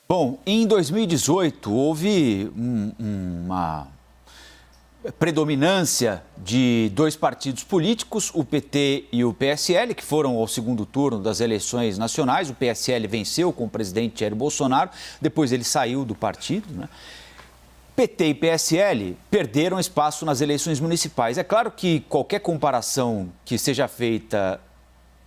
Bom, em 2018 houve uma predominância de dois partidos políticos, o PT e o PSL, que foram ao segundo turno das eleições nacionais. O PSL venceu com o presidente Jair Bolsonaro, depois ele saiu do partido, né? PT e PSL perderam espaço nas eleições municipais. É claro que qualquer comparação que seja feita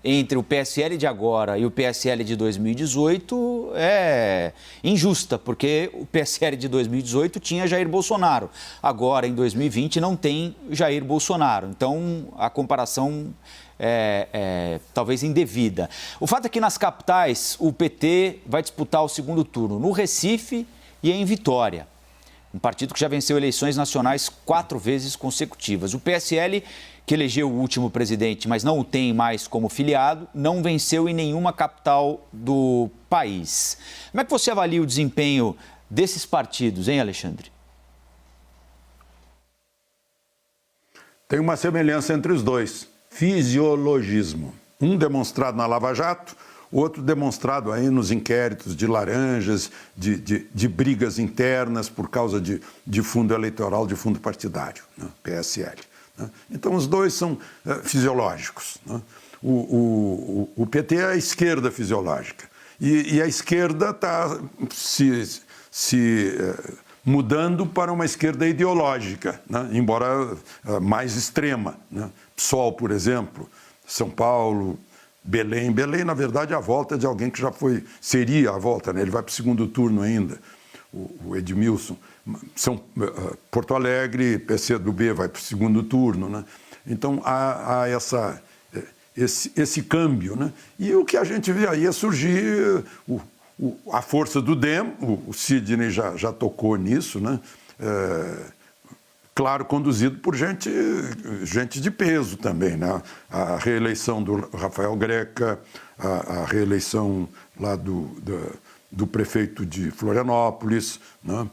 entre o PSL de agora e o PSL de 2018 é injusta, porque o PSL de 2018 tinha Jair Bolsonaro. Agora, em 2020, não tem Jair Bolsonaro. Então, a comparação é talvez indevida. O fato é que nas capitais, o PT vai disputar o segundo turno no Recife e em Vitória. Um partido que já venceu eleições nacionais 4 vezes consecutivas. O PSL, que elegeu o último presidente, mas não o tem mais como filiado, não venceu em nenhuma capital do país. Como é que você avalia o desempenho desses partidos, hein, Alexandre? Tem uma semelhança entre os dois: fisiologismo. Um demonstrado na Lava Jato, outro demonstrado aí nos inquéritos de laranjas, de brigas internas por causa de fundo eleitoral, de fundo partidário, né? PSL. Né? Então, os dois são fisiológicos. Né? O PT é a esquerda fisiológica. E a esquerda está se mudando para uma esquerda ideológica, né? Embora mais extrema. Né? PSOL, por exemplo, São Paulo, Belém, na verdade, é a volta de alguém que já seria a volta, né? Ele vai para o segundo turno ainda, o Edmilson. Porto Alegre, PCdoB vai para o segundo turno, né? Então, há esse câmbio, né? E o que a gente vê aí é surgir a força do DEM, o Sidney já tocou nisso, né? Claro, conduzido por gente de peso também, né? A reeleição do Rafael Greca, a reeleição lá do prefeito de Florianópolis, né?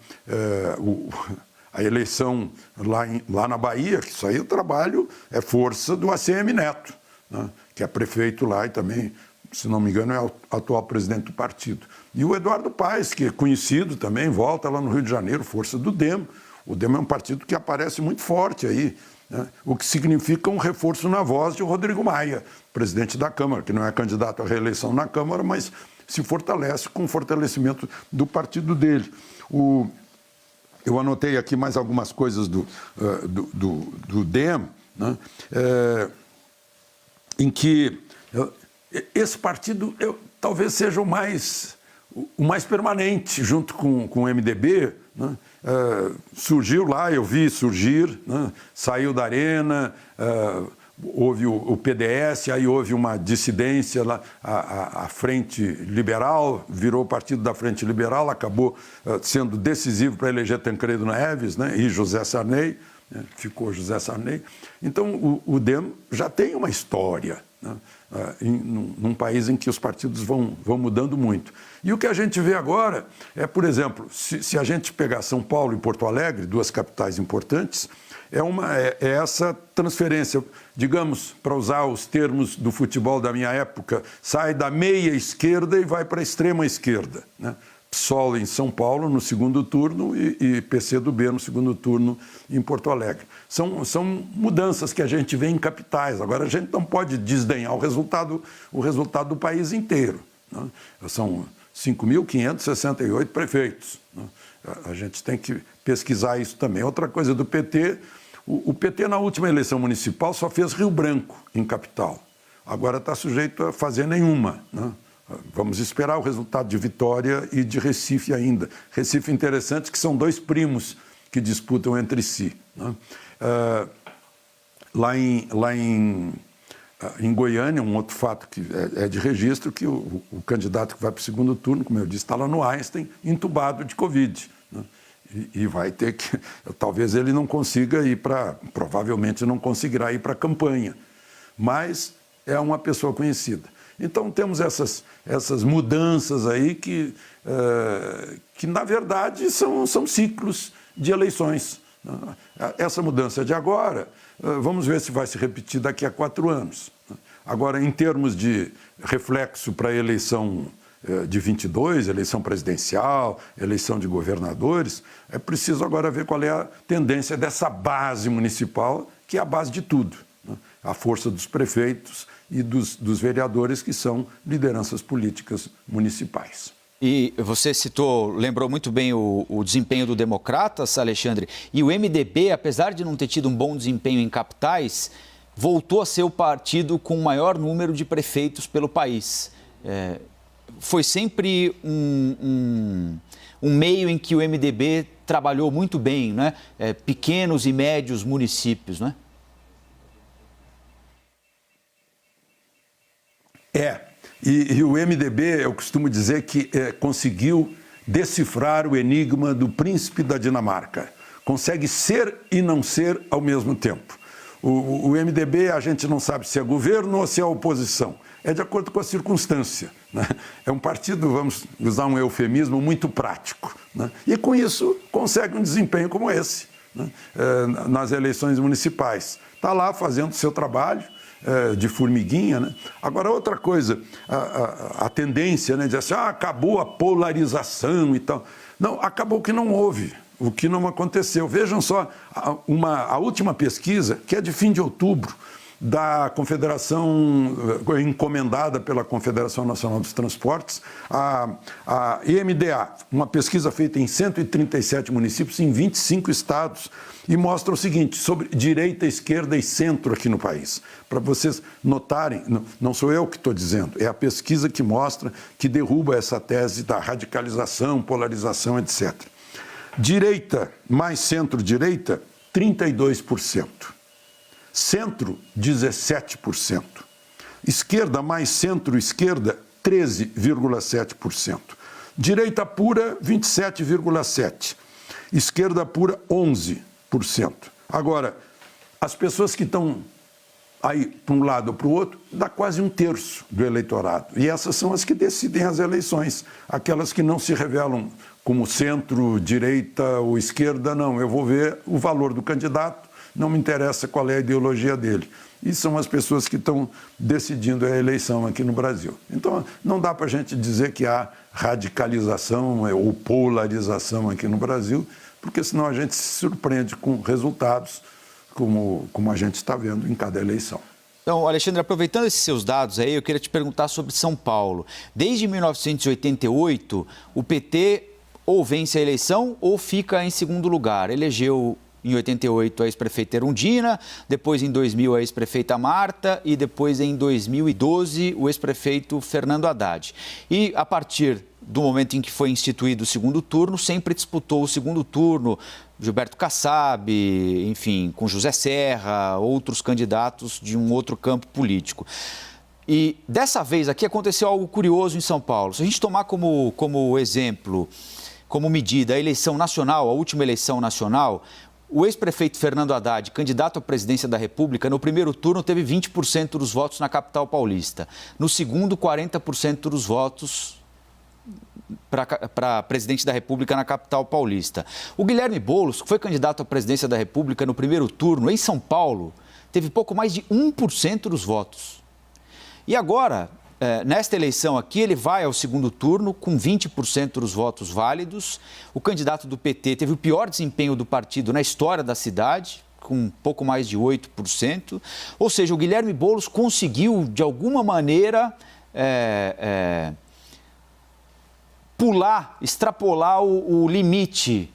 A eleição lá na Bahia, que isso aí o trabalho é força do ACM Neto, né? Que é prefeito lá e também, se não me engano, é o atual presidente do partido. E o Eduardo Paes, que é conhecido também, volta lá no Rio de Janeiro, força do DEM. O DEM é um partido que aparece muito forte aí, né? O que significa um reforço na voz de Rodrigo Maia, presidente da Câmara, que não é candidato à reeleição na Câmara, mas se fortalece com o fortalecimento do partido dele. Eu anotei aqui mais algumas coisas do DEM, né? Em que esse partido talvez seja o mais permanente, junto com o MDB, né? Surgiu lá, eu vi surgir, né? Saiu da arena, houve o PDS, aí houve uma dissidência lá, a Frente Liberal, virou o partido da Frente Liberal, acabou sendo decisivo para eleger Tancredo Neves, né? E José Sarney, né? Ficou José Sarney. Então, o DEM já tem uma história, né? Num país em que os partidos vão mudando muito. E o que a gente vê agora é, por exemplo, se a gente pegar São Paulo e Porto Alegre, duas capitais importantes, é essa transferência, digamos, para usar os termos do futebol da minha época, sai da meia esquerda e vai para a extrema esquerda, né? PSOL em São Paulo no segundo turno e PCdoB no segundo turno em Porto Alegre. São mudanças que a gente vê em capitais. Agora, a gente não pode desdenhar o resultado do país inteiro, né? São 5.568 prefeitos, né? A gente tem que pesquisar isso também. Outra coisa do PT, o PT na última eleição municipal só fez Rio Branco em capital. Agora está sujeito a fazer nenhuma, né? Vamos esperar o resultado de Vitória e de Recife ainda. Recife interessante, que são dois primos que disputam entre si, né? Lá em Goiânia, um outro fato que é de registro, que o candidato que vai para o segundo turno, como eu disse, está lá no Einstein, entubado de Covid, né? E vai ter que... Talvez ele não consiga provavelmente não conseguirá ir para a campanha, mas é uma pessoa conhecida. Então, temos essas mudanças aí que na verdade, são ciclos de eleições. Essa mudança de agora, vamos ver se vai se repetir daqui a 4 anos. Agora, em termos de reflexo para a eleição de 22, eleição presidencial, eleição de governadores. É preciso agora ver qual é a tendência dessa base municipal, que é a base de tudo, né? A força dos prefeitos e dos vereadores, que são lideranças políticas municipais. E você lembrou muito bem o desempenho do Democratas, Alexandre, e o MDB, apesar de não ter tido um bom desempenho em capitais, voltou a ser o partido com o maior número de prefeitos pelo país. Foi sempre um meio em que o MDB trabalhou muito bem, né? Pequenos e médios municípios, né? E o MDB, eu costumo dizer que conseguiu decifrar o enigma do príncipe da Dinamarca. Consegue ser e não ser ao mesmo tempo. O MDB, a gente não sabe se é governo ou se é oposição. É de acordo com a circunstância, né? É um partido, vamos usar um eufemismo, muito prático, né? E com isso consegue um desempenho como esse, né? Nas eleições municipais. Está lá fazendo o seu trabalho, de formiguinha, né? Agora, outra coisa, a tendência, né, de dizer assim, acabou a polarização e tal. Não, acabou que não houve, o que não aconteceu. Vejam só, a última pesquisa, que é de fim de outubro, da Confederação, encomendada pela Confederação Nacional dos Transportes, a EMDA, uma pesquisa feita em 137 municípios, em 25 estados, e mostra o seguinte, sobre direita, esquerda e centro aqui no país. Para vocês notarem, não sou eu que estou dizendo, é a pesquisa que mostra, que derruba essa tese da radicalização, polarização, etc. Direita mais centro-direita, 32%. Centro, 17%. Esquerda mais centro-esquerda, 13,7%. Direita pura, 27,7%. Esquerda pura, 11%. Agora, as pessoas que estão aí para um lado ou para o outro, dá quase um terço do eleitorado. E essas são as que decidem as eleições. Aquelas que não se revelam como centro, direita ou esquerda, não. Eu vou ver o valor do candidato, não me interessa qual é a ideologia dele. E são as pessoas que estão decidindo a eleição aqui no Brasil. Então, não dá para a gente dizer que há radicalização ou polarização aqui no Brasil, porque senão a gente se surpreende com resultados como a gente está vendo em cada eleição. Então, Alexandre, aproveitando esses seus dados aí, eu queria te perguntar sobre São Paulo. Desde 1988, o PT ou vence a eleição ou fica em segundo lugar. Elegeu em 88 a ex-prefeita Erundina, depois em 2000 a ex-prefeita Marta e depois em 2012 o ex-prefeito Fernando Haddad. E a partir do momento em que foi instituído o segundo turno, sempre disputou o segundo turno, Gilberto Kassab, enfim, com José Serra, outros candidatos de um outro campo político. E dessa vez aqui aconteceu algo curioso em São Paulo. Se a gente tomar como exemplo, como medida a eleição nacional, a última eleição nacional, o ex-prefeito Fernando Haddad, candidato à presidência da República, no primeiro turno teve 20% dos votos na capital paulista. No segundo, 40% dos votos para presidente da República na capital paulista. O Guilherme Boulos, que foi candidato à presidência da República no primeiro turno, em São Paulo, teve pouco mais de 1% dos votos. E agora, nesta eleição aqui, ele vai ao segundo turno com 20% dos votos válidos. O candidato do PT teve o pior desempenho do partido na história da cidade, com pouco mais de 8%. Ou seja, o Guilherme Boulos conseguiu, de alguma maneira, extrapolar o limite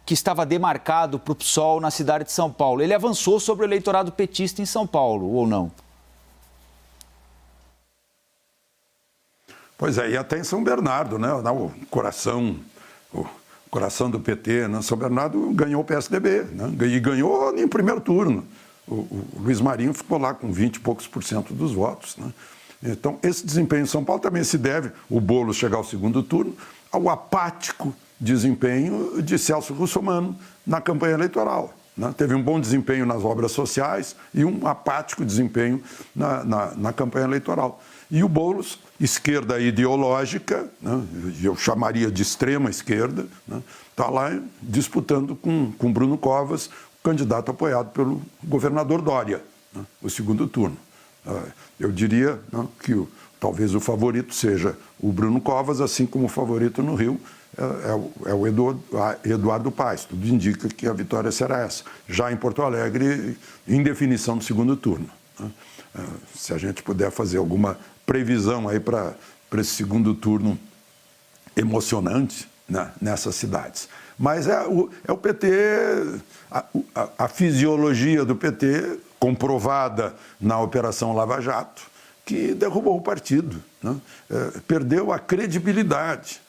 que estava demarcado para o PSOL na cidade de São Paulo. Ele avançou sobre o eleitorado petista em São Paulo, ou não? Pois é, e até em São Bernardo, né? O coração do PT, né? São Bernardo ganhou o PSDB, né? E ganhou em primeiro turno. O Luiz Marinho ficou lá com 20 e poucos por cento dos votos, né? Então, esse desempenho em São Paulo também se deve, o Boulos chegar ao segundo turno, ao apático desempenho de Celso Russomano na campanha eleitoral, né? Teve um bom desempenho nas obras sociais e um apático desempenho na campanha eleitoral. E o Boulos, esquerda ideológica, né? Eu chamaria de extrema esquerda, né? Está lá disputando com Bruno Covas, candidato apoiado pelo governador Dória, né? O segundo turno. Eu diria, né, que o talvez o favorito seja o Bruno Covas, assim como o favorito no Rio é o Eduardo Paes. Tudo indica que a vitória será essa. Já em Porto Alegre, em definição do segundo turno. Se a gente puder fazer alguma previsão aí para esse segundo turno emocionante, né, nessas cidades. Mas é o PT, a fisiologia do PT, comprovada na Operação Lava Jato, que derrubou o partido, né? Perdeu a credibilidade.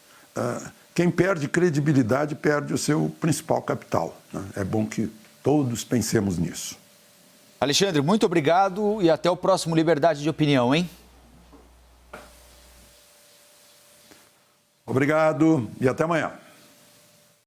Quem perde credibilidade perde o seu principal capital, né? É bom que todos pensemos nisso. Alexandre, muito obrigado e até o próximo Liberdade de Opinião, hein? Obrigado e até amanhã.